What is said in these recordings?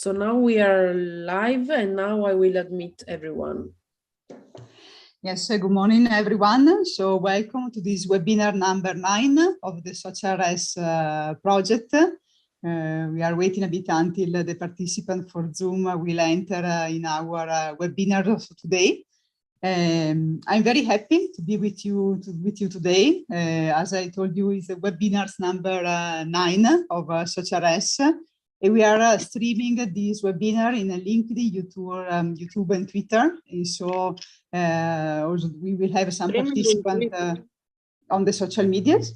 So now we are live, and now I will admit everyone. Yes, good morning, everyone. So welcome to this webinar number 9 of the SocialRES project. We are waiting a bit until the participant for Zoom will enter in our webinar today. I'm very happy to be with you today. As I told you, it's the webinars number 9 of SocialRES. We are streaming this webinar in LinkedIn, YouTube, and Twitter. And so also we will have some participants on the social medias.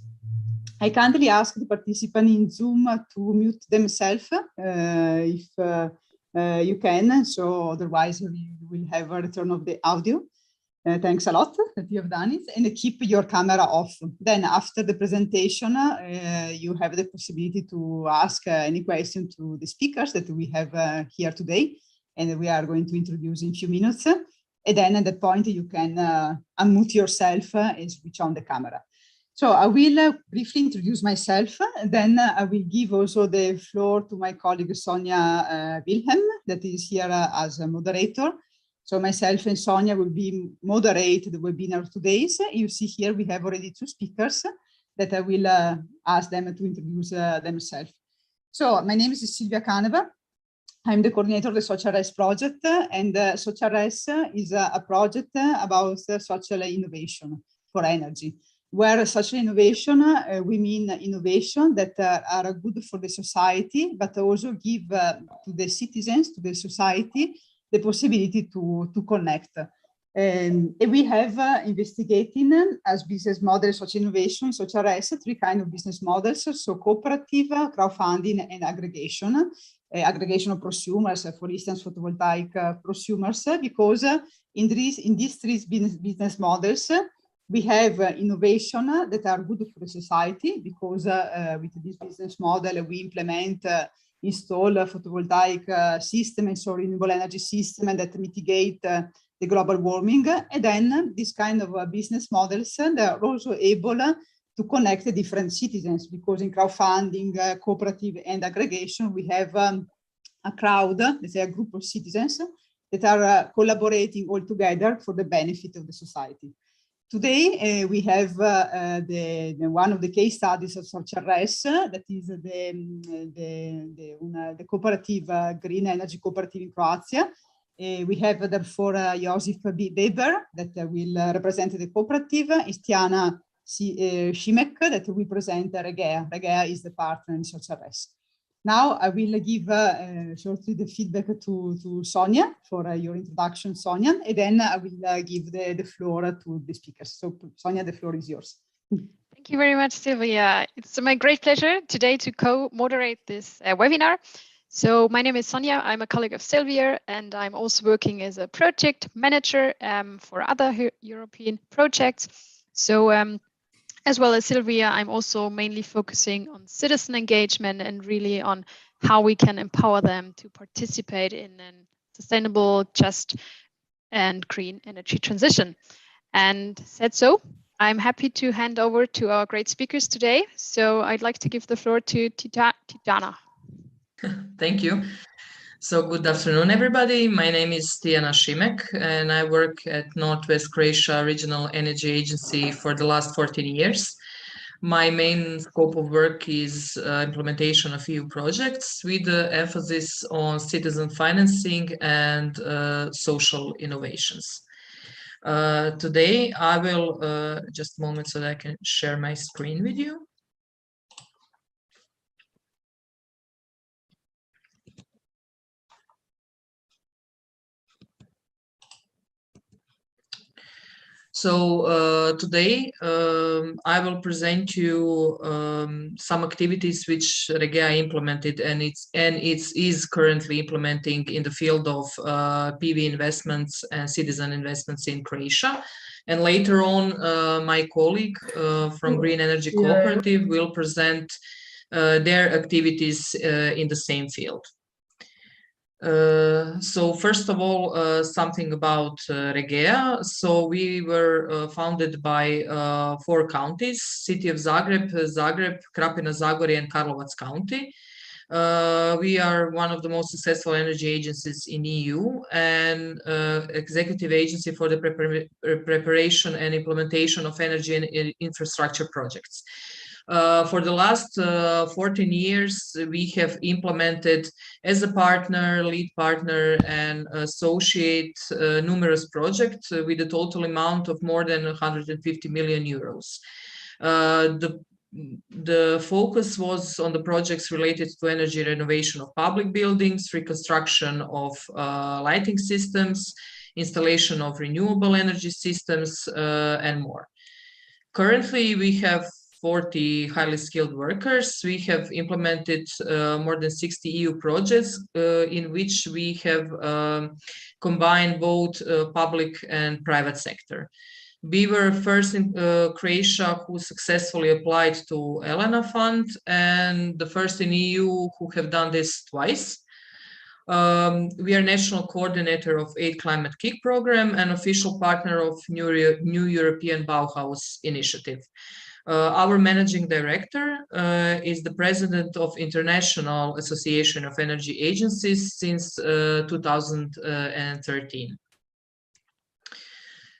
I kindly ask the participant in Zoom to mute themselves if you can. So otherwise we will have a return of the audio. Thanks a lot that you have done it, and keep your camera off. Then after the presentation, you have the possibility to ask any question to the speakers that we have here today, and we are going to introduce in a few minutes. And then at that point, you can unmute yourself and switch on the camera. So I will briefly introduce myself, and then I will give also the floor to my colleague Sonia Wilhelm, that is here as a moderator. So myself and Sonia will be moderate the webinar today. You see here we have already 2 speakers that I will ask them to introduce themselves. So my name is Silvia Caneva. I'm the coordinator of the SocialRES project, and SocialRES is a project about social innovation for energy, where social innovation, we mean innovation that are good for the society, but also give to the citizens, to the society, the possibility to connect. And we have investigating as business model social innovation, SocialRES, 3 kinds of business models. So cooperative, crowdfunding, and aggregation. Aggregation of prosumers, for instance, photovoltaic prosumers, because in these 3 business models, we have innovation that are good for the society, because with this business model, we implement install a photovoltaic system and so renewable energy system, and that mitigate the global warming. And then this kind of business models, they are also able to connect the different citizens, because in crowdfunding, cooperative, and aggregation, we have a crowd, let's say a group of citizens that are collaborating all together for the benefit of the society. Today, we have one of the case studies of SocialRES, that is the cooperative, green energy cooperative in Croatia. We have therefore Josip Beber that will represent the cooperative, Tijana Šimek that will present REGEA. REGEA is the partner in SocialRES. Now I will give shortly the feedback to Sonia for your introduction, Sonia, and then I will give the floor to the speakers. So Sonia, the floor is yours. Thank you very much, Silvia. It's my great pleasure today to co-moderate this webinar. So my name is Sonia. I'm a colleague of Silvia, and I'm also working as a project manager for other European projects. So as well as Silvia, I'm also mainly focusing on citizen engagement and really on how we can empower them to participate in a sustainable, just, and green energy transition. And said so, I'm happy to hand over to our great speakers today. So I'd like to give the floor to Tijana. Thank you. So good afternoon, everybody. My name is Tijana Šimek, and I work at Northwest Croatia Regional Energy Agency for the last 14 years. My main scope of work is implementation of EU projects with emphasis on citizen financing and social innovations. Today, I will, just a moment so that I can share my screen with you. So today I will present you some activities which REGEA implemented and it is currently implementing in the field of PV investments and citizen investments in Croatia. And later on, my colleague from Green Energy Cooperative will present their activities in the same field. So first of all, something about REGEA. So we were founded by 4 counties: City of Zagreb, Krapina-Zagorje, and Karlovac County. We are one of the most successful energy agencies in EU and executive agency for the preparation and implementation of energy and infrastructure projects. For the last 14 years, we have implemented as a partner, lead partner, and associate numerous projects with a total amount of more than 150 million euros. The focus was on the projects related to energy renovation of public buildings, reconstruction of lighting systems, installation of renewable energy systems, and more. Currently, we have 40 highly skilled workers. We have implemented more than 60 EU projects in which we have combined both public and private sector. We were first in Croatia who successfully applied to ELENA fund, and the first in EU who have done this twice. We are national coordinator of 8 Climate Kick program and official partner of New European Bauhaus initiative. Our managing director is the president of International Association of Energy Agencies since 2013.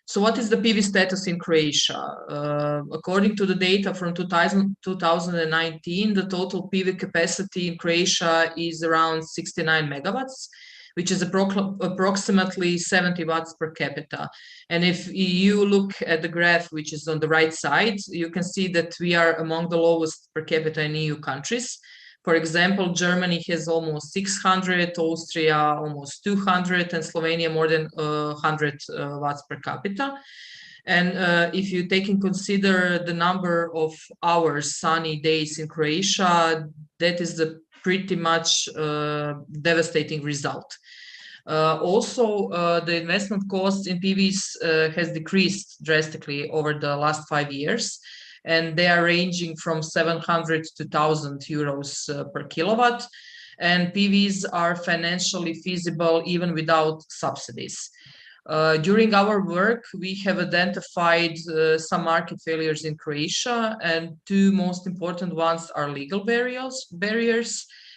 So what is the PV status in Croatia? According to the data from 2019, the total PV capacity in Croatia is around 69 megawatts, which is approximately 70 watts per capita. And if you look at the graph, which is on the right side, you can see that we are among the lowest per capita in EU countries. For example, Germany has almost 600, Austria almost 200, and Slovenia more than 100 watts per capita. And if you take in consider the number of hours, sunny days in Croatia, that is the pretty much devastating result. Also, the investment cost in PVs has decreased drastically over the last 5 years, and they are ranging from 700 to 1,000 euros per kilowatt. And PVs are financially feasible even without subsidies. During our work, we have identified some market failures in Croatia, and 2 most important ones are legal barriers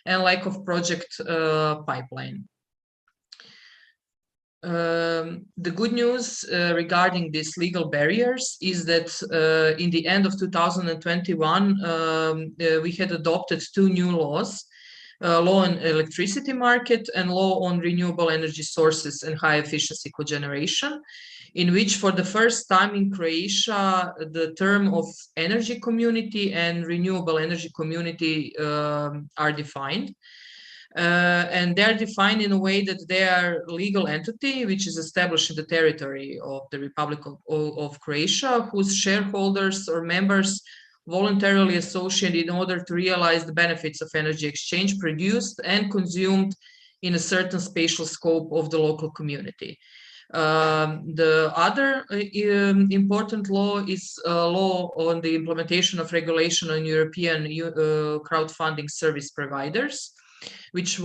and lack of project pipeline. The good news regarding these legal barriers is that in the end of 2021, we had adopted 2 new laws, law on electricity market and law on renewable energy sources and high efficiency cogeneration, in which for the first time in Croatia, the term of energy community and renewable energy community are defined. And they are defined in a way that they are legal entity which is established in the territory of the Republic of Croatia, whose shareholders or members voluntarily associate in order to realize the benefits of energy exchange produced and consumed in a certain spatial scope of the local community. The other important law is a law on the implementation of regulation on European crowdfunding service providers, which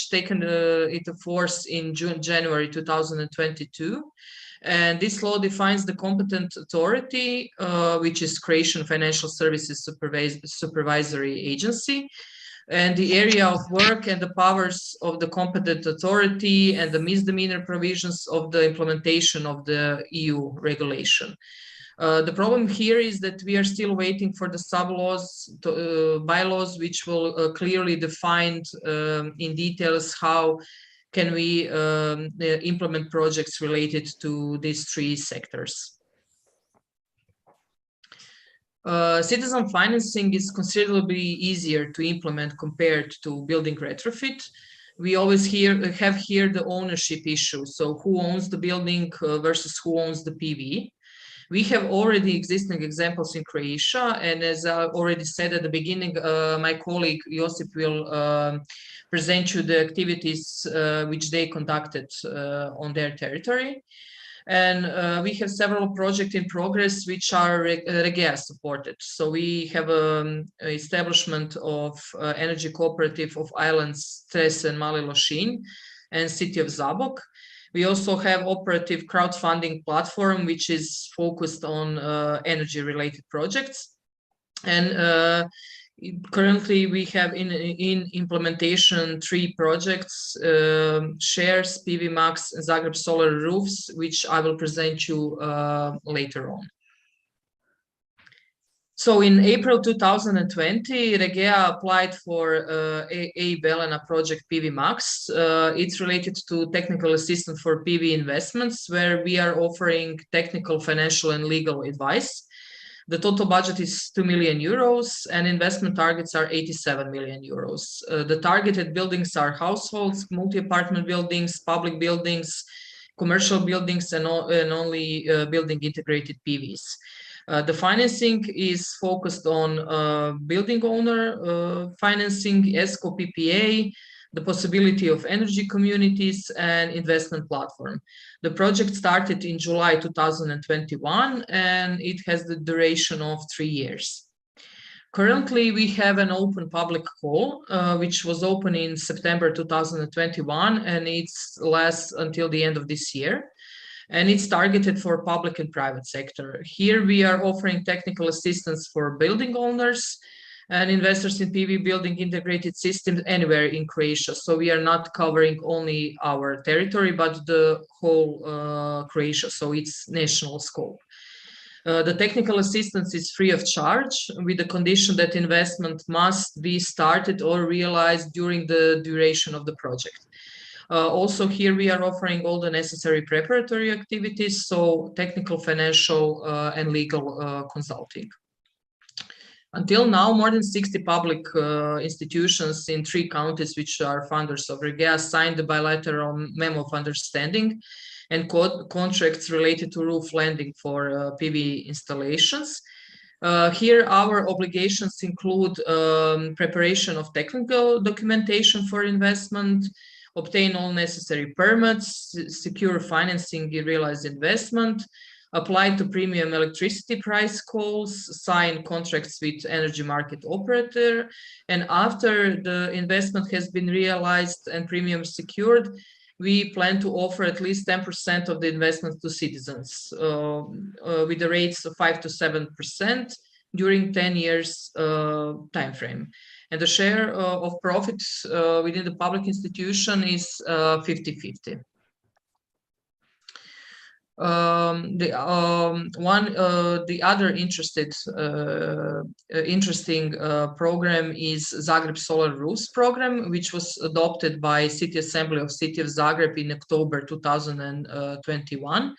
taken into force in January 2022. And this law defines the competent authority, which is Croatian Financial Services Supervisory Agency, and the area of work and the powers of the competent authority and the misdemeanor provisions of the implementation of the EU regulation. The problem here is that we are still waiting for the sub-laws, bylaws, which will clearly define in details how can we implement projects related to these 3 sectors. Citizen financing is considerably easier to implement compared to building retrofit. We always have here the ownership issue. So who owns the building versus who owns the PV? We have already existing examples in Croatia, and as I already said at the beginning, my colleague Josip will present you the activities which they conducted on their territory. And we have several projects in progress which are REGEA supported. So we have establishment of energy cooperative of islands Cres and Mali Lošinj and city of Zabok. We also have operative crowdfunding platform, which is focused on energy-related projects. And Currently, we have in implementation 3 projects, shares, pvmax, and Zagreb solar roofs, which I will present you later on. So in April 2020, REGEA applied for a Belena project pvmax. It's related to technical assistance for PV investments, where we are offering technical, financial, and legal advice. The total budget is 2 million euros and investment targets are 87 million euros. The targeted buildings are households, multi-apartment buildings, public buildings, commercial buildings, and only building integrated PVs. The financing is focused on building owner financing, ESCO PPA, the possibility of energy communities, and investment platform. The project started in July 2021 and it has the duration of 3 years. Currently, we have an open public call, which was open in September 2021 and it lasts until the end of this year. And it's targeted for public and private sector. Here we are offering technical assistance for building owners and investors in PV building integrated systems anywhere in Croatia. So we are not covering only our territory, but the whole Croatia. So it's national scope. The technical assistance is free of charge with the condition that investment must be started or realized during the duration of the project. Also here we are offering all the necessary preparatory activities, so technical, financial, and legal consulting. Until now, more than 60 public institutions in 3 counties, which are funders of REGEA, signed the bilateral memo of understanding and contracts related to roof landing for PV installations. Here, our obligations include preparation of technical documentation for investment, obtain all necessary permits, secure financing in realized investment, apply to premium electricity price calls, sign contracts with energy market operator, and after the investment has been realized and premium secured, we plan to offer at least 10% of the investment to citizens with the rates of 5 to 7% during 10 years time frame. And the share of profits within the public institution is 50-50. The other interesting program is Zagreb Solar Roofs program, which was adopted by City Assembly of City of Zagreb in October 2021.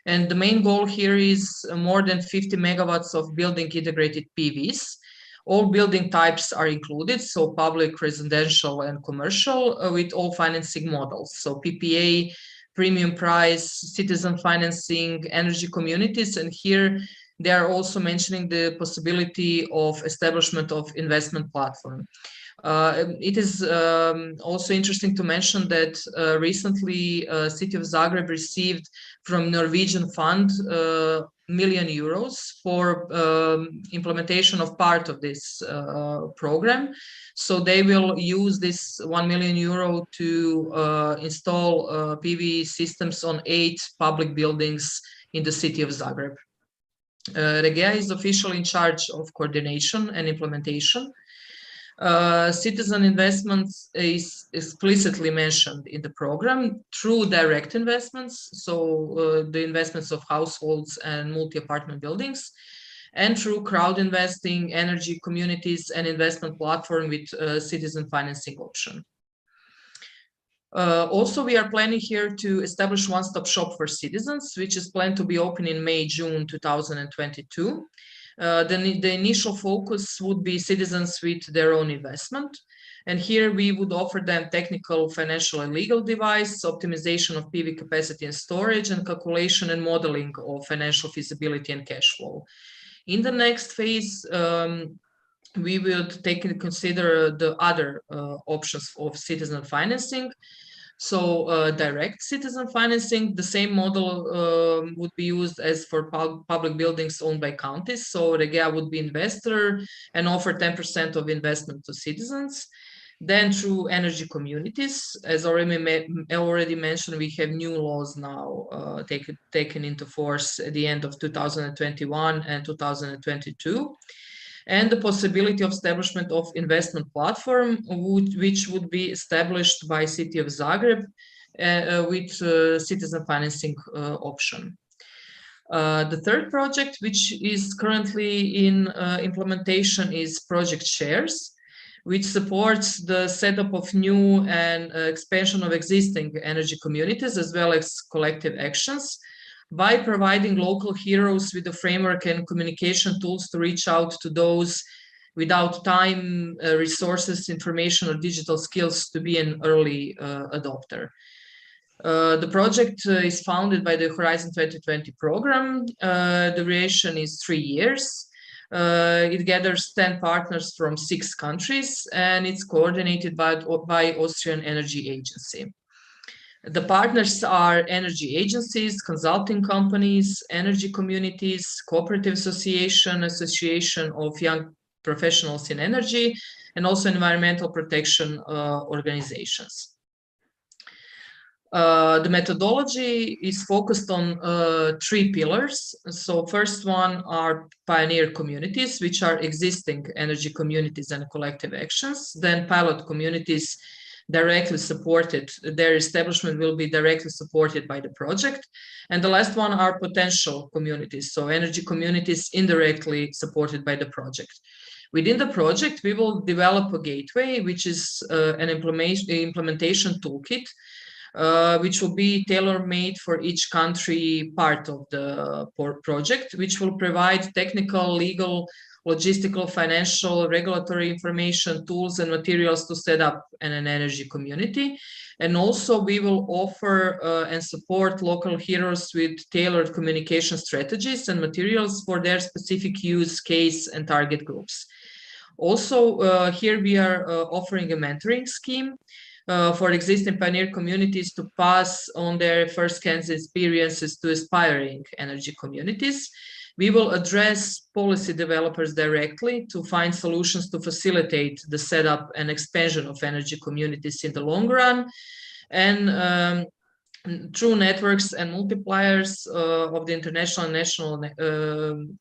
And the main goal here is more than 50 megawatts of building integrated PVs. All building types are included, so public, residential, and commercial, with all financing models. So PPA, premium price, citizen financing, energy communities, and here they are also mentioning the possibility of establishment of investment platform. It is also interesting to mention that recently City of Zagreb received from Norwegian fund million euros for implementation of part of this program. So they will use this 1 million euro to install PV systems on 8 public buildings in the city of Zagreb. REGEA is officially in charge of coordination and implementation. Citizen investments is explicitly mentioned in the program through direct investments, so the investments of households and multi-apartment buildings, and through crowd investing, energy communities, and investment platform with citizen financing option. Also, we are planning here to establish one-stop shop for citizens, which is planned to be open in May-June 2022. The initial focus would be citizens with their own investment. And here we would offer them technical, financial, and legal advice, optimization of PV capacity and storage, and calculation and modeling of financial feasibility and cash flow. In the next phase, we would take into consider the other options of citizen financing. So direct citizen financing, the same model would be used as for public buildings owned by counties. So REGEA would be investor and offer 10% of investment to citizens. Then through energy communities, as already mentioned, we have new laws now taken into force at the end of 2021 and 2022. and the possibility of establishment of investment platform, which would be established by City of Zagreb with citizen financing option. The third project, which is currently in implementation, is Project Shares, which supports the setup of new and expansion of existing energy communities, as well as collective actions, by providing local heroes with a framework and communication tools to reach out to those without time, resources, information, or digital skills to be an early adopter. The project is founded by the Horizon 2020 program. The duration is 3 years. It gathers 10 partners from 6 countries, and it's coordinated by Austrian Energy Agency. The partners are energy agencies, consulting companies, energy communities, cooperative association of young professionals in energy, and also environmental protection organizations. The methodology is focused on 3 pillars. So first one are pioneer communities, which are existing energy communities and collective actions. Then pilot communities directly supported, their establishment will be directly supported by the project. And the last one are potential communities, so energy communities indirectly supported by the project. Within the project, we will develop a gateway, which is an implementation toolkit, which will be tailor-made for each country part of the project, which will provide technical, legal, logistical, financial, regulatory information, tools, and materials to set up an energy community. And also we will offer and support local heroes with tailored communication strategies and materials for their specific use case and target groups. Also, here we are offering a mentoring scheme for existing pioneer communities to pass on their first-hand experiences to aspiring energy communities. We will address policy developers directly to find solutions to facilitate the setup and expansion of energy communities in the long run. And through networks and multipliers of the international and national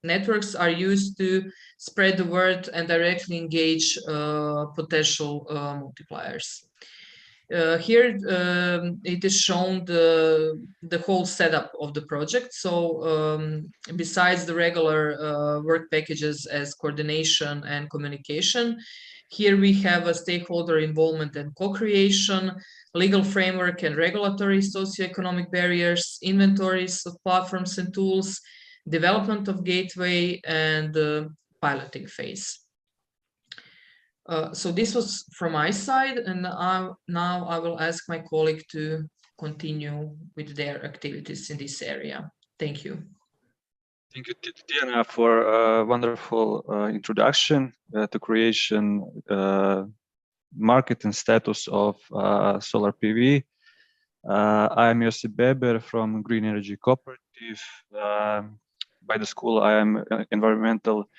networks are used to spread the word and directly engage potential multipliers. Here it is shown the whole setup of the project. So besides the regular work packages as coordination and communication, here we have a stakeholder involvement and co-creation, legal framework and regulatory socioeconomic barriers, inventories of platforms and tools, development of gateway, and the piloting phase. So this was from my side, and now I will ask my colleague to continue with their activities in this area. Thank you. Thank you, Tijana, for a wonderful introduction to Croatian market and status of solar PV. I am Josip Beber from Green Energy Cooperative. By the school, I am an environmental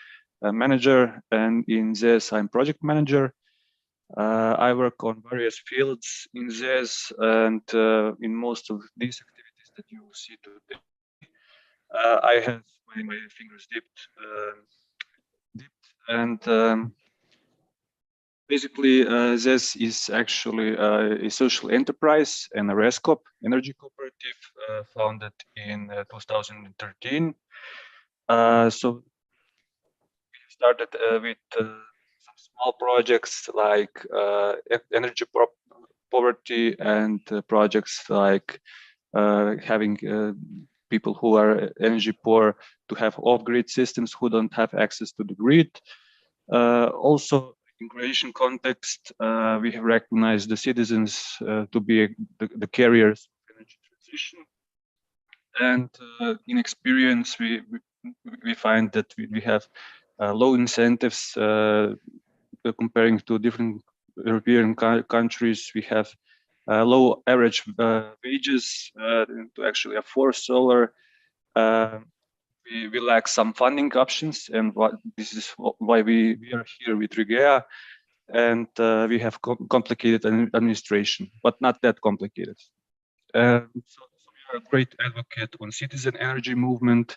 manager, and in ZES I'm project manager. I work on various fields in ZES, and in most of these activities that you will see today, I have my fingers dipped, and basically ZES is actually a social enterprise and a RESCOP, energy cooperative, founded in 2013. So started with some small projects like energy poverty, and projects like having people who are energy poor to have off-grid systems who don't have access to the grid. Also, in Croatian context, we have recognized the citizens to be the carriers of energy transition. And in experience, we find that we have low incentives comparing to different European countries. We have low average wages to actually afford solar. We lack some funding options, and this is why we are here with REGEA, and we have complicated administration, but not that complicated. So we are a great advocate on citizen energy movement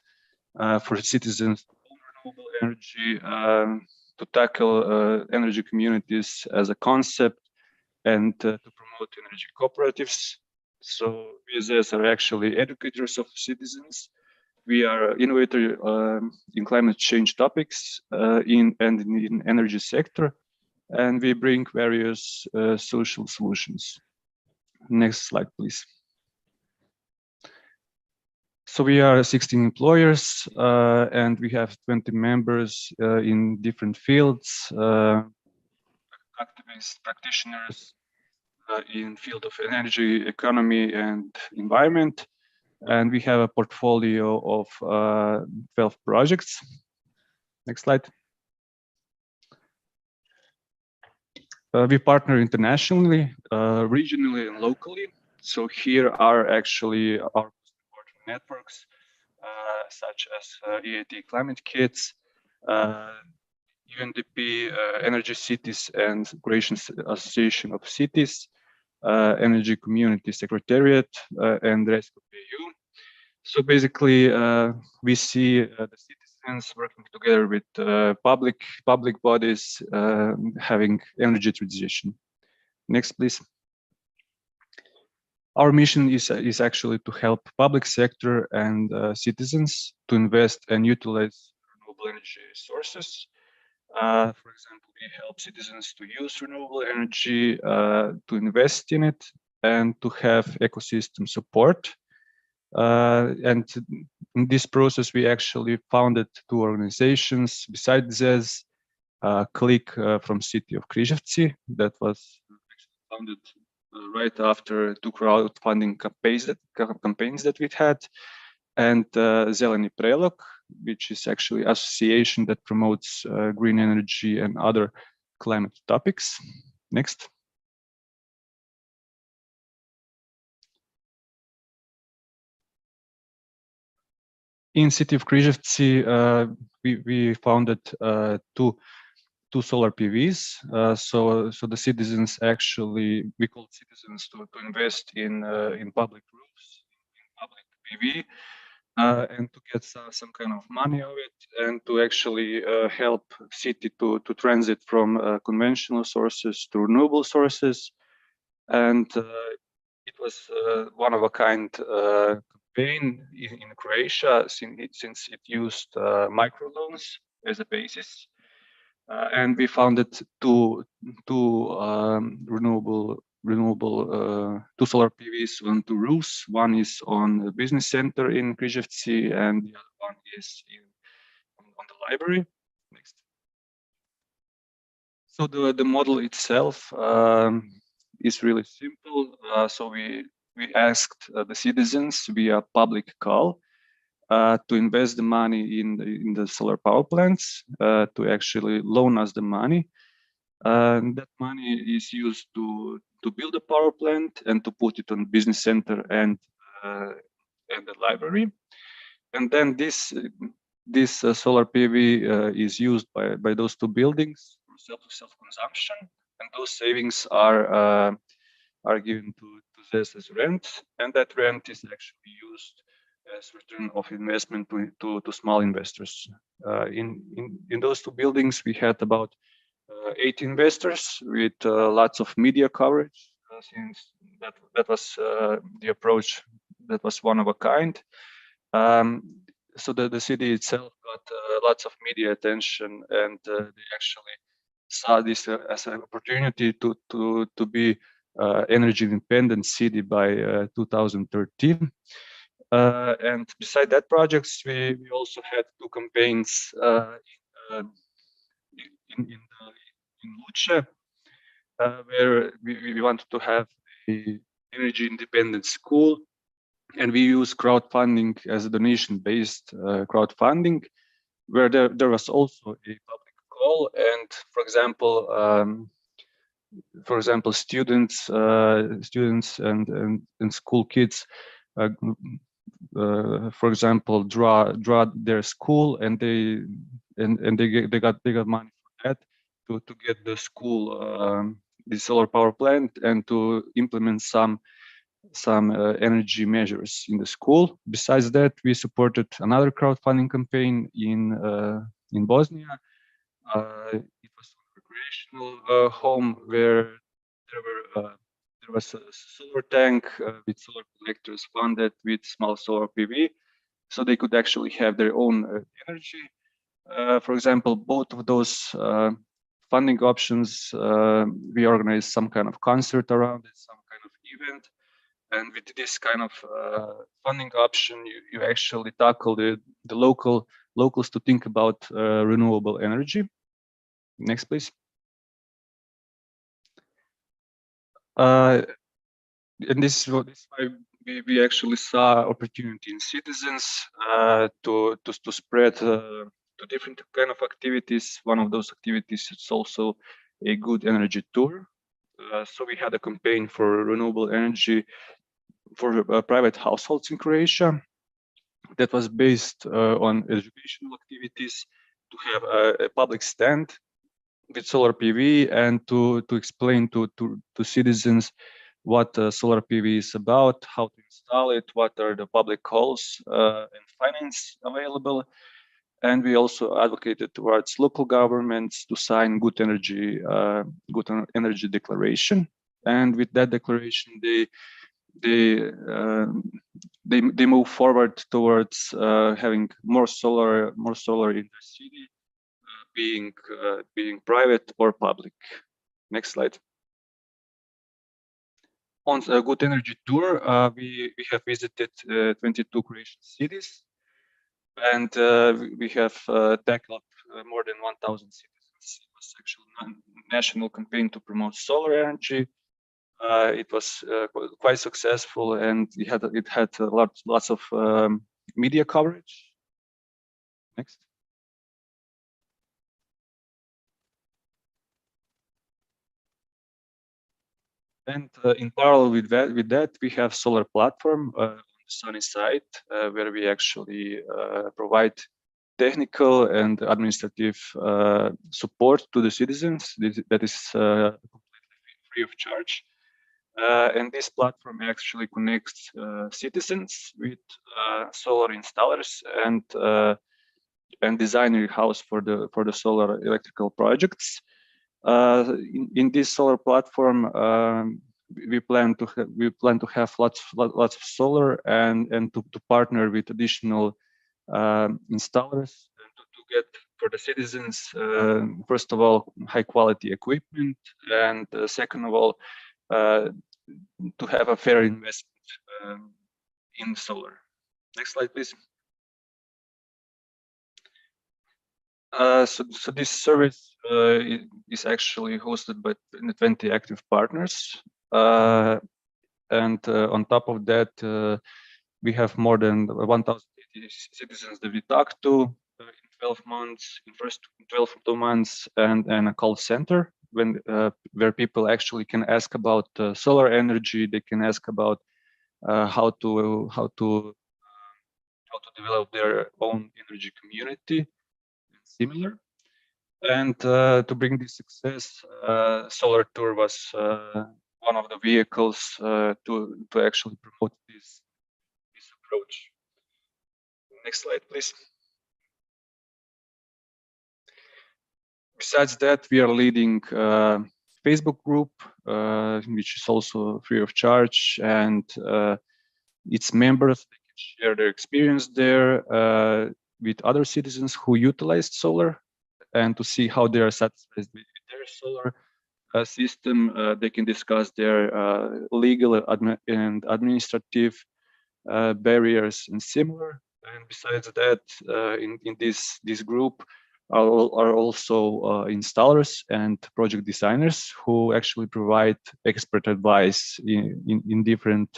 for citizens renewable energy. to tackle energy communities as a concept and to promote energy cooperatives. So VSS are actually educators of citizens. We are innovators in climate change topics in energy sector, and we bring various social solutions. Next slide, please. So we are 16 employers, and we have 20 members in different fields, activists, practitioners in field of energy, economy, and environment. And we have a portfolio of 12 projects. Next slide. We partner internationally, regionally, and locally. So here are actually our networks, such as EAT Climate Kits, UNDP, Energy Cities and Croatian Association of Cities, Energy Community Secretariat, and REGEA. So basically, we see the citizens working together with public bodies having energy transition. Next, please. Our mission is actually to help public sector and citizens to invest and utilize renewable energy sources. For example, we help citizens to use renewable energy, to invest in it, and to have ecosystem support. And in this process, we actually founded 2 organizations. Besides this, Click from city of Križevci, that was founded right after 2 crowdfunding campaigns that we've had, and Zeleni Prelog, which is actually association that promotes green energy and other climate topics. Next. In city of Križevci, we founded two solar PVs. So the citizens actually, we call citizens to invest in public roofs, in public PV, and to get some kind of money of it, and to actually help city to transit from conventional sources to renewable sources. And it was one of a kind campaign in Croatia, since it used microloans as a basis. And we founded two solar PVs on 2 roofs. One is on a business center in Križevci, and the other one is on the library. Next. So the model itself is really simple. So we asked the citizens via public call to invest the money in the solar power plants, to actually loan us the money. And that money is used to build a power plant and to put it on business center and the library. And then this solar PV is used by those 2 buildings for self-consumption, and those savings are given to this as rent, and that rent is actually used as return of investment to small investors. In those 2 buildings, we had about 8 investors with lots of media coverage, since that was the approach that was one of a kind. So the city itself got lots of media attention, and they actually saw this as an opportunity to be energy independent city by 2013. And beside that projects, we also had 2 campaigns in Luce, where we wanted to have an energy independent school, and we use crowdfunding as a donation-based crowdfunding, where there was also a public call, and for example, students and school kids, for example, draw their school, and they got money for that to get the school the solar power plant and to implement some energy measures in the school. Besides that, we supported another crowdfunding campaign in Bosnia, It was a recreational home where there was a solar tank with solar collectors funded with small solar PV, so they could actually have their own energy. For example, both of those funding options, we organized some kind of concert around it, some kind of event. And with this kind of funding option, you actually tackle the locals to think about renewable energy. Next, please. And this is why we actually saw opportunity in citizens to spread to different kind of activities. One of those activities is also a good energy tour. So we had a campaign for renewable energy for private households in Croatia that was based on educational activities, to have a public stand with solar PV and to explain to citizens what solar PV is about, how to install it, what are the public calls and finance available. And we also advocated towards local governments to sign good energy declaration. And with that declaration, they move forward towards having more solar in the city, being private or public. Next slide. On a good energy tour, we have visited 22 Croatian cities, and we have tackled more than 1,000 citizens. It was actually a national campaign to promote solar energy. It was quite successful, and it had lots of media coverage. Next. And in parallel with that, we have solar platform on the sunny side, where we actually provide technical and administrative support to the citizens. That is completely free of charge. And this platform actually connects citizens with solar installers and designing house for the solar electrical projects. In this solar platform, we plan to have lots of solar and to partner with additional installers and to get for the citizens, first of all, high quality equipment, and second of all, to have a fair investment in solar. Next slide, please. So this service is actually hosted by 20 active partners, and on top of that, we have more than 1,080 citizens that we talk to in 12 months, in first 12 months, and a call center where people actually can ask about solar energy. They can ask about how to develop their own energy community. Similar. And to bring this success, Solar Tour was one of the vehicles to actually promote this approach. Next slide, please. Besides that, we are leading Facebook group, which is also free of charge, and its members, they can share their experience there with other citizens who utilized solar, and to see how they are satisfied with their solar system. They can discuss their legal and administrative barriers and similar. And besides that, in this group are also installers and project designers who actually provide expert advice in different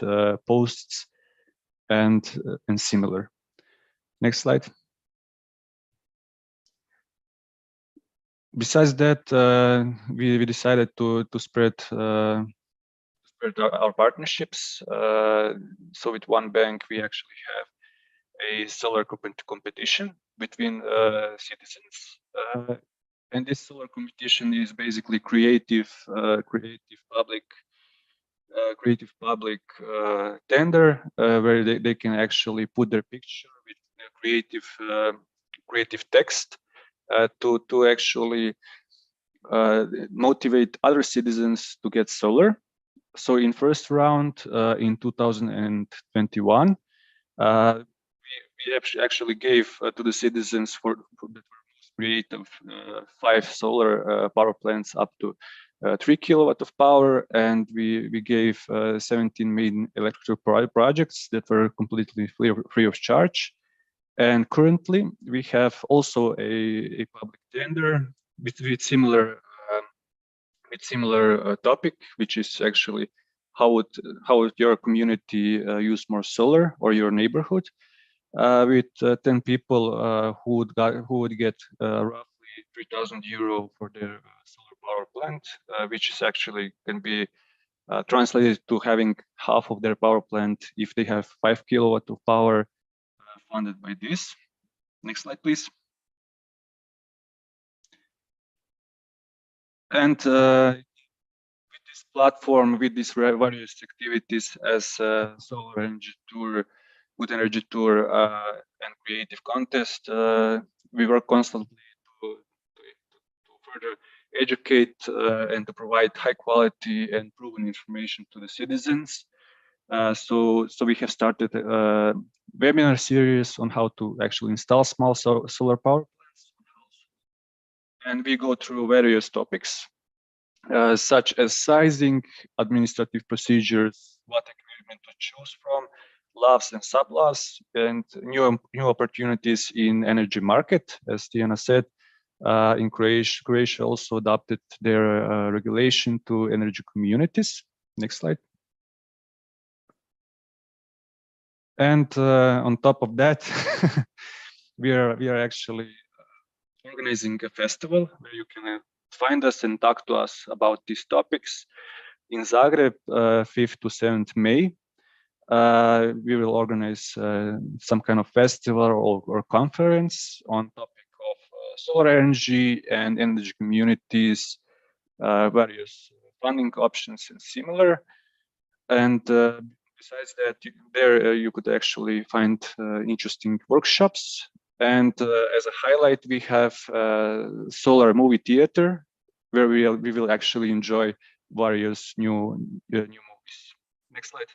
posts and similar. Next slide. Besides that, we decided to spread our partnerships. So with one bank, we actually have a solar competition between citizens, and this solar competition is basically creative public tender where they can actually put their picture with creative text to actually motivate other citizens to get solar. So in first round in 2021, we actually gave to the citizens that were most creative 5 solar power plants up to 3 kilowatt of power, and we gave 17 main electrical projects that were completely free of charge. And currently we have also a public tender with similar topic, which is actually how would your community use more solar, or your neighborhood, with 10 people who would get roughly 3,000 euro for their solar power plant, which is actually can be translated to having half of their power plant if they have 5 kilowatt of power funded by this. Next slide, please. And with this platform, with these various activities as solar energy tour, good energy tour, and creative contest, we work constantly to further educate and to provide high quality and proven information to the citizens. So we have started a webinar series on how to actually install small solar power plants, and we go through various topics such as sizing, administrative procedures, what equipment to choose from, loves and sub-loves, and new opportunities in energy market. As Tijana said, in Croatia also adopted their regulation to energy communities. Next slide. And on top of that, we are actually organizing a festival where you can find us and talk to us about these topics. In Zagreb, 5th to 7th May, we will organize some kind of festival or conference on topic of solar energy and energy communities, various funding options and similar. And besides that, there you could actually find interesting workshops. And as a highlight, we have solar movie theater, where we will actually enjoy various new movies. Next slide.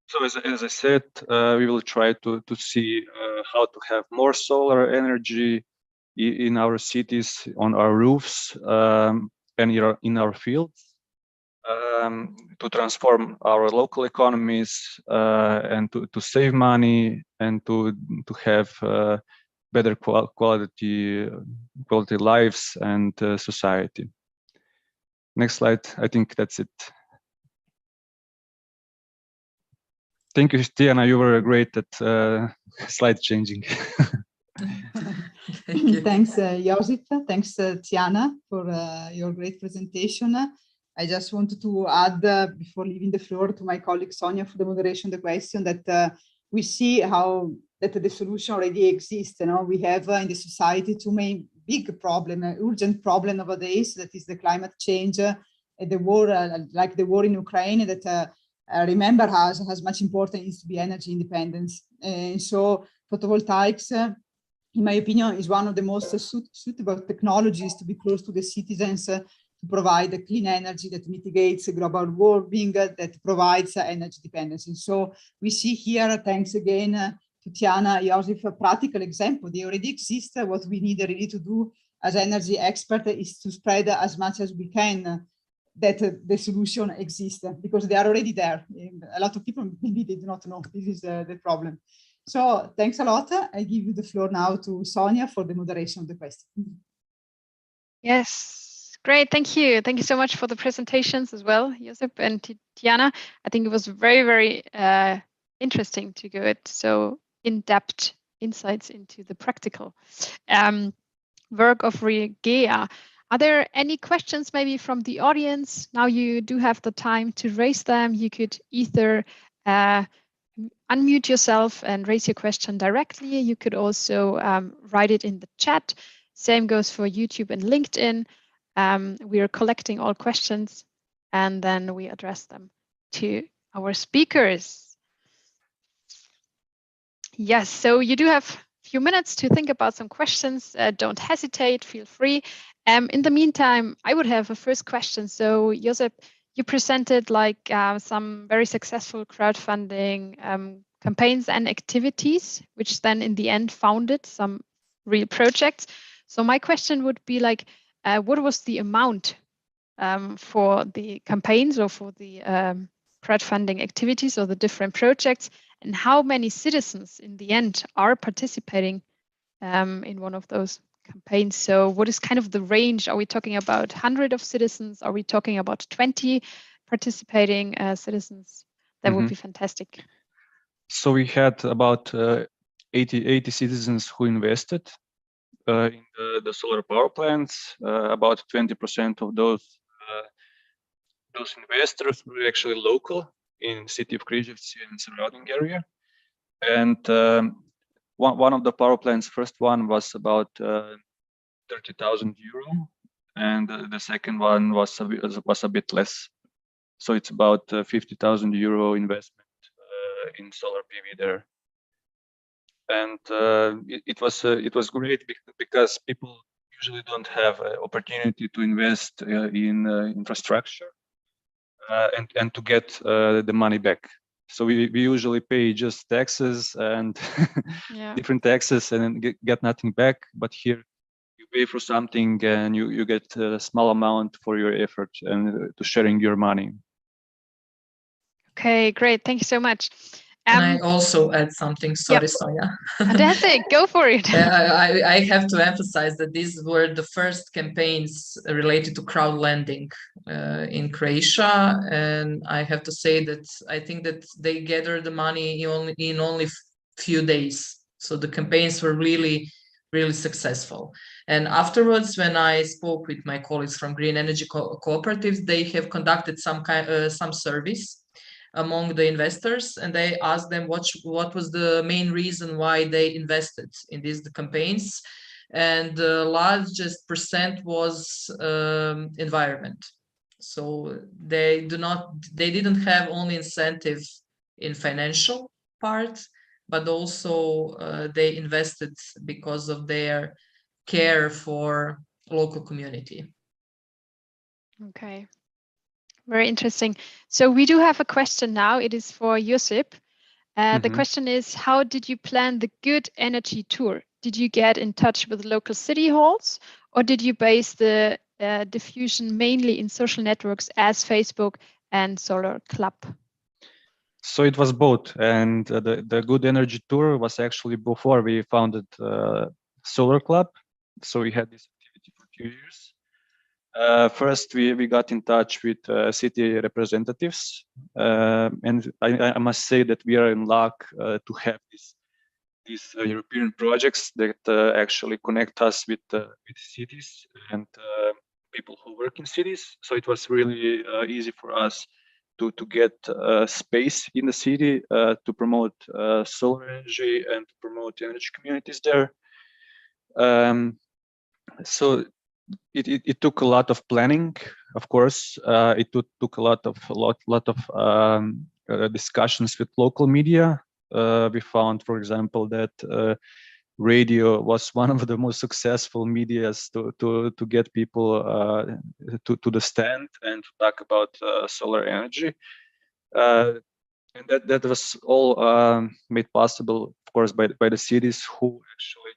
So as I said, we will try to see how to have more solar energy in our cities, on our roofs, and in our fields, to transform our local economies, and to save money, and to have better quality lives and society. Next slide. I think that's it. Thank you, Tijana. You were great at slide changing. Thank you. Thanks, Josip. Thanks, Tijana, for your great presentation. I just wanted to add, before leaving the floor to my colleague Sonia for the moderation of the question, that we see how that the solution already exists. You know, we have in the society two main big problem, urgent problem nowadays, that is the climate change, the war, like the war in Ukraine, that remember has much importance to be energy independence. And so photovoltaics, in my opinion, is one of the most suitable technologies to be close to the citizens, to provide a clean energy that mitigates global warming, that provides energy dependence. And so we see here, thanks again to Tijana, Josip, a practical example. They already exist. What we need really to do as energy expert is to spread as much as we can that the solution exists, because they are already there. A lot of people maybe they do not know. This is the problem. So thanks a lot. I give you the floor now to Sonia for the moderation of the question. Yes, great. Thank you. Thank you so much for the presentations as well, Josip and Tijana. I think it was very, very interesting to get so in-depth insights into the practical work of REGEA. Are there any questions maybe from the audience? Now you do have the time to raise them. You could either unmute yourself and raise your question directly. You could also write it in the chat. Same goes for YouTube and LinkedIn. We are collecting all questions and then we address them to our speakers. Yes, so you do have a few minutes to think about some questions. Don't hesitate, feel free. In the meantime, I would have a first question. So Josip, you presented like some very successful crowdfunding campaigns and activities, which then in the end founded some real projects. So my question would be like, what was the amount for the campaigns or for the crowdfunding activities or the different projects, and how many citizens in the end are participating in one of those campaigns? So what is kind of the range? Are we talking about 100 of citizens? Are we talking about 20 participating citizens? That would be fantastic. So we had about 80 citizens who invested in the solar power plants. About 20% of those investors were actually local in city of Križevci and surrounding area. And one of the power plants, first one was about 30,000 euro, and the second one was a bit less. So it's about 50,000 euro investment in solar PV there. And it was great because people usually don't have an opportunity to invest in infrastructure and to get the money back. So we usually pay just taxes and different taxes and get nothing back. But here you pay for something and you get a small amount for your effort and to sharing your money. Okay, great. Thank you so much. Can I also add something? Sorry, Sonia. Fantastic. Go for it. I have to emphasize that these were the first campaigns related to crowd lending in Croatia. And I have to say that I think that they gathered the money in only few days. So the campaigns were really, really successful. And afterwards, when I spoke with my colleagues from Green Energy Cooperative, they have conducted some surveys among the investors, and they asked them what was the main reason why they invested in these campaigns, and the largest percent was environment. So they didn't have only incentive in financial part, but also they invested because of their care for local community. Okay. Very interesting. So we do have a question now. It is for Josip. The question is, how did you plan the Good Energy Tour? Did you get in touch with local city halls, or did you base the diffusion mainly in social networks as Facebook and Solar Club? So it was both. And the Good Energy Tour was actually before we founded Solar Club. So we had this activity for 2 years. First, we got in touch with city representatives, and I must say that we are in luck to have these European projects that actually connect us with cities and people who work in cities. So it was really easy for us to get space in the city to promote solar energy and to promote energy communities there. So it took a lot of planning, of course. It took a lot of discussions with local media. We found, for example, that radio was one of the most successful medias to get people to the stand and to talk about solar energy. And that was all made possible, of course, by the cities who actually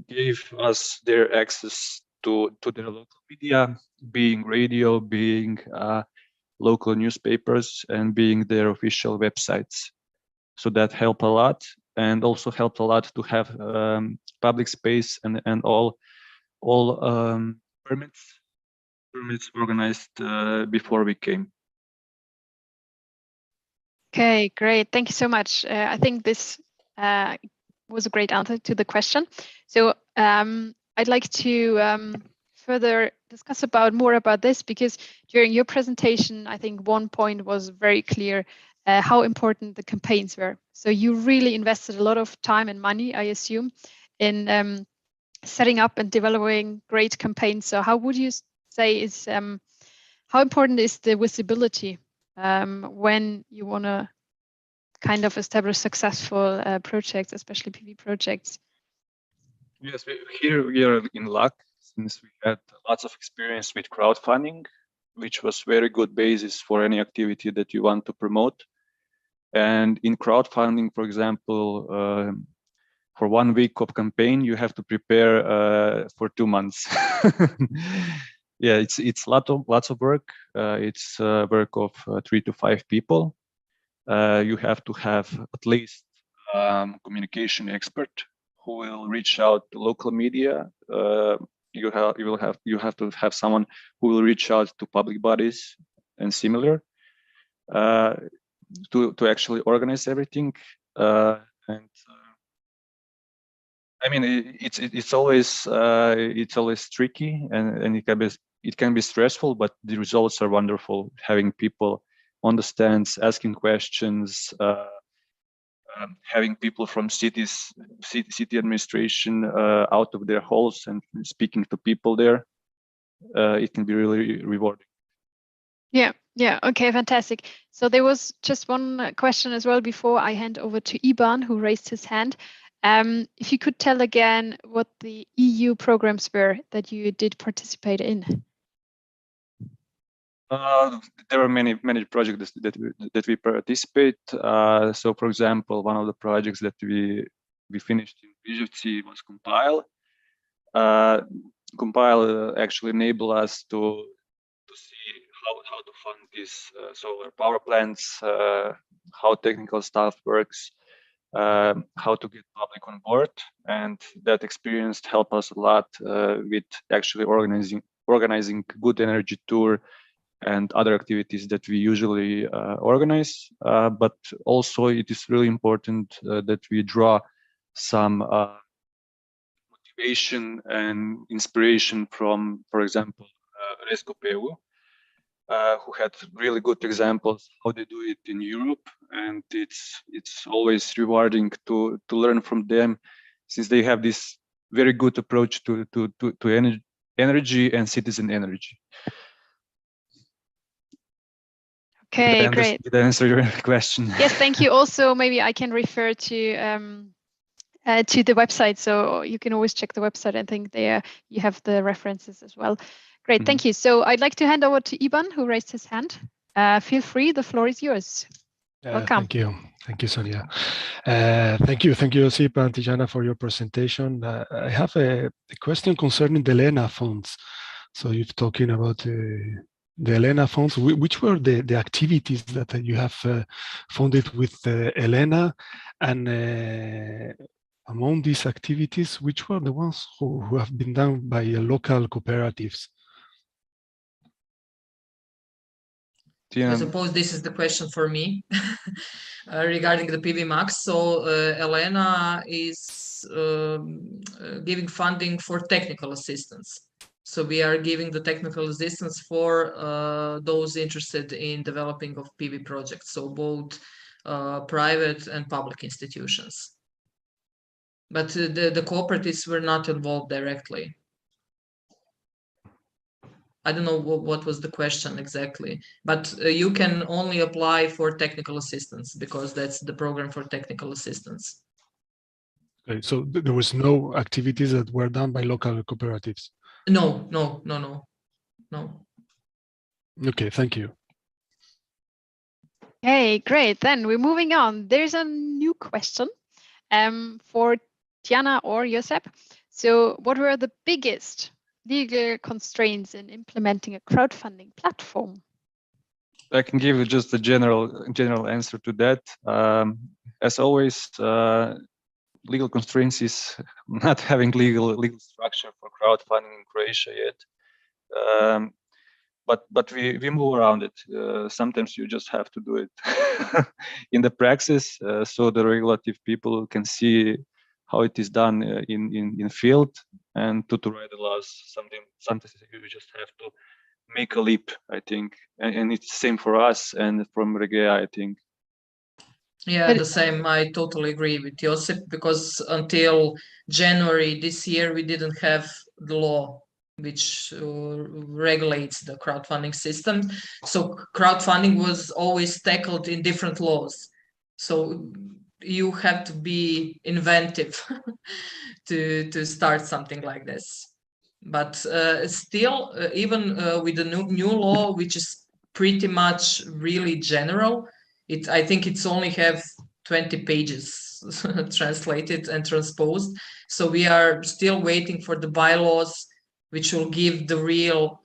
gave us their access to their local media, being radio, being local newspapers, and being their official websites. So that helped a lot, and also helped a lot to have public space and all permits organized before we came. Okay, great. Thank you so much. I think this was a great answer to the question. So I'd like to further discuss more about this, because during your presentation, I think one point was very clear, how important the campaigns were. So you really invested a lot of time and money, I assume, in setting up and developing great campaigns. So how would you say is how important is the visibility when you want to kind of establish successful projects, especially PV projects? Yes, here we are in luck, since we had lots of experience with crowdfunding, which was very good basis for any activity that you want to promote. And in crowdfunding, for example, for 1 week of campaign, you have to prepare for 2 months. Yeah, it's lots of work. It's work of 3 to 5 people. You have to have at least communication expert who will reach out to local media. You have to have someone who will reach out to public bodies and similar to actually organize everything. And I mean, it's always tricky, and it can be stressful, but the results are wonderful. Having people on the stands asking questions, having people from city administration out of their halls and speaking to people there, it can be really rewarding. Yeah, okay, fantastic. So there was just one question as well before I hand over to Iban, who raised his hand. If you could tell again what the EU programs were that you did participate in. There are many projects that we participate. So, for example, one of the projects that we finished in Vizhevci was Compile. Compile actually enabled us to see how to fund these solar power plants, how technical stuff works, how to get public on board, and that experience helped us a lot with actually organizing good energy tour and other activities that we usually organize. But also it is really important that we draw some motivation and inspiration from, for example, REGEA, who had really good examples how they do it in Europe, and it's always rewarding to learn from them, since they have this very good approach to energy and citizen energy. Okay, great. Did I answer your question? Yes, thank you. Also, maybe I can refer to the website, so you can always check the website. I think there you have the references as well. Great, thank you. So I'd like to hand over to Iban, who raised his hand. Feel free, the floor is yours. Welcome. Thank you, Sonia. Thank you, Josip and Tijana, for your presentation. I have a question concerning the ELENA funds. So you're talking about the ELENA funds. Which were the activities that you have funded with ELENA, and among these activities, which were the ones who have been done by local cooperatives? I suppose this is the question for me regarding the pvmax. So ELENA is giving funding for technical assistance. So we are giving the technical assistance for those interested in developing of PV projects, so both private and public institutions. But the cooperatives were not involved directly. I don't know what was the question exactly, but you can only apply for technical assistance because that's the program for technical assistance. Okay, so there was no activities that were done by local cooperatives? No. Okay, thank you. Okay, great. Then we're moving on. There's a new question for Tijana or Josip. So what were the biggest legal constraints in implementing a crowdfunding platform? I can give you just a general answer to that. As always, legal constraints is not having legal structure for crowdfunding in Croatia yet. But we move around it. Sometimes you just have to do it in the praxis, so the regulative people can see how it is done in field, and to write the laws. Sometimes you just have to make a leap, I think, and it's the same for us and from REGEA, I think. Yeah, the same. I totally agree with Josip, because until January this year we didn't have the law which regulates the crowdfunding system. So crowdfunding was always tackled in different laws. So you have to be inventive to start something like this. But still, even with the new law, which is pretty much really general, I think it's only have 20 pages translated and transposed. So we are still waiting for the bylaws, which will give the real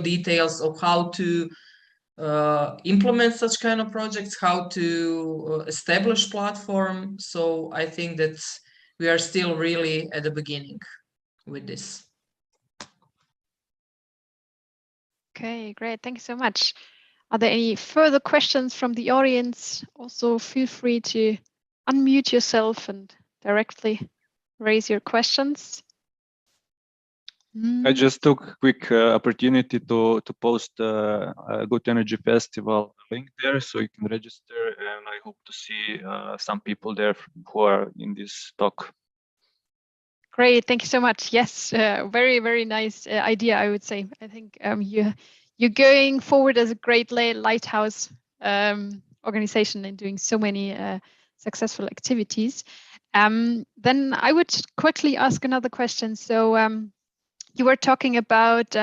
details of how to implement such kind of projects, how to establish platform. So I think that we are still really at the beginning with this. Okay, great. Thank you so much. Are there any further questions from the audience? Also, feel free to unmute yourself and directly raise your questions. I just took a quick opportunity to post a Good Energy Festival link there, so you can register, and I hope to see some people there who are in this talk. Great, thank you so much. Yes, very, very nice idea, I would say. I think you're going forward as a great lighthouse organization and doing so many successful activities. Then I would quickly ask another question. So you were talking about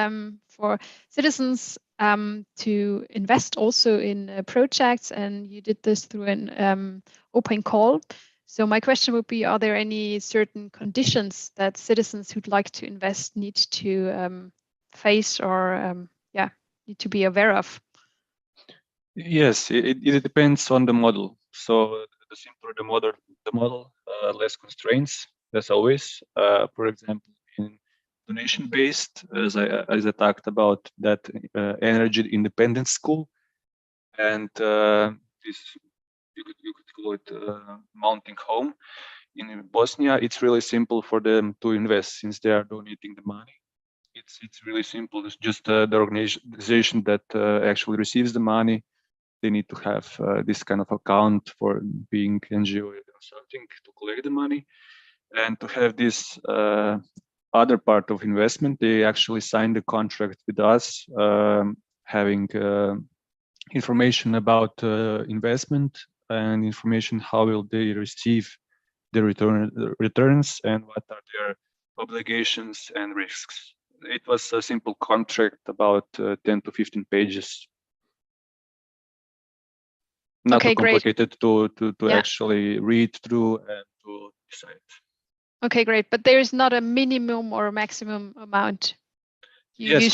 for citizens to invest also in projects, and you did this through an open call. So my question would be, are there any certain conditions that citizens who'd like to invest need to face or need to be aware of? Yes, it depends on the model. So the simpler the model, less constraints, as always. For example, in donation-based, as I talked about, that energy independent school, and this you could call it mounting home. In Bosnia, it's really simple for them to invest since they are donating the money. It's really simple. It's just the organization that actually receives the money. They need to have this kind of account for being NGO or something to collect the money, and to have this other part of investment. They actually signed a contract with us, having information about investment and information how will they receive the returns and what are their obligations and risks. It was a simple contract, about 10 to 15 pages. Not too complicated to actually read through and to decide. Okay, great. But there is not a minimum or a maximum amount. Yes,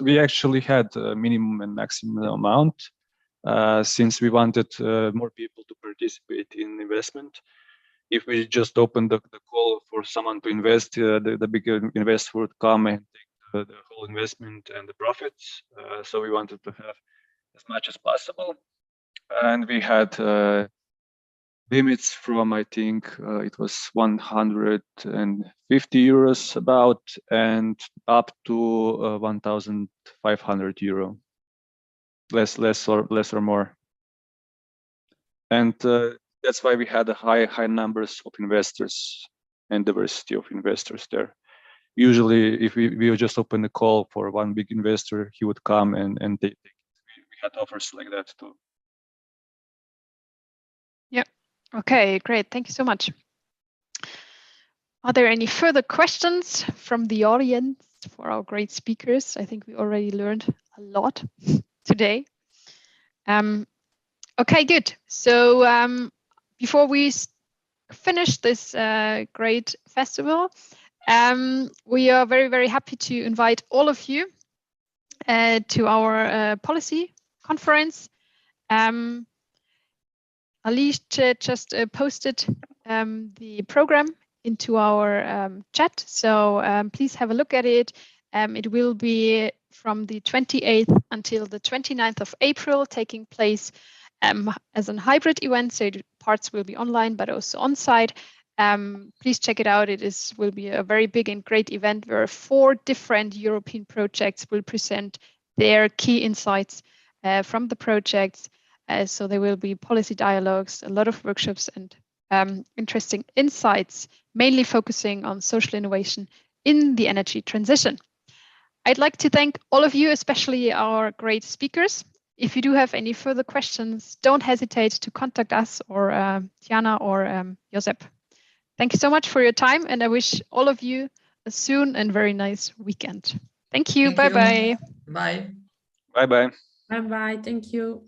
we actually had a minimum and maximum amount since we wanted more people to participate in investment. If we just opened the call for someone to invest, the bigger investor would come and take the whole investment and the profits. So we wanted to have as much as possible. And we had limits from, I think it was 150 euros about, and up to 1,500 euro, less or more. And that's why we had a high numbers of investors and diversity of investors there. Usually, if we would just open the call for one big investor, he would come and take it. We had offers like that too. Yeah. Okay, great. Thank you so much. Are there any further questions from the audience for our great speakers? I think we already learned a lot today. Okay, good. So before we finish this great festival, we are very, very happy to invite all of you to our policy conference. Alice just posted the program into our chat, so please have a look at it. It will be from the 28th until the 29th of April, taking place as a hybrid event, so parts will be online but also on site. Please check it out. It will be a very big and great event where 4 different European projects will present their key insights from the projects. So there will be policy dialogues, a lot of workshops, and interesting insights, mainly focusing on social innovation in the energy transition. I'd like to thank all of you, especially our great speakers. if you do have any further questions, don't hesitate to contact us or Tijana or Josip. Thank you so much for your time, and I wish all of you a soon and very nice weekend. Thank you. Bye-bye. Bye. Bye-bye. Bye-bye. Thank you.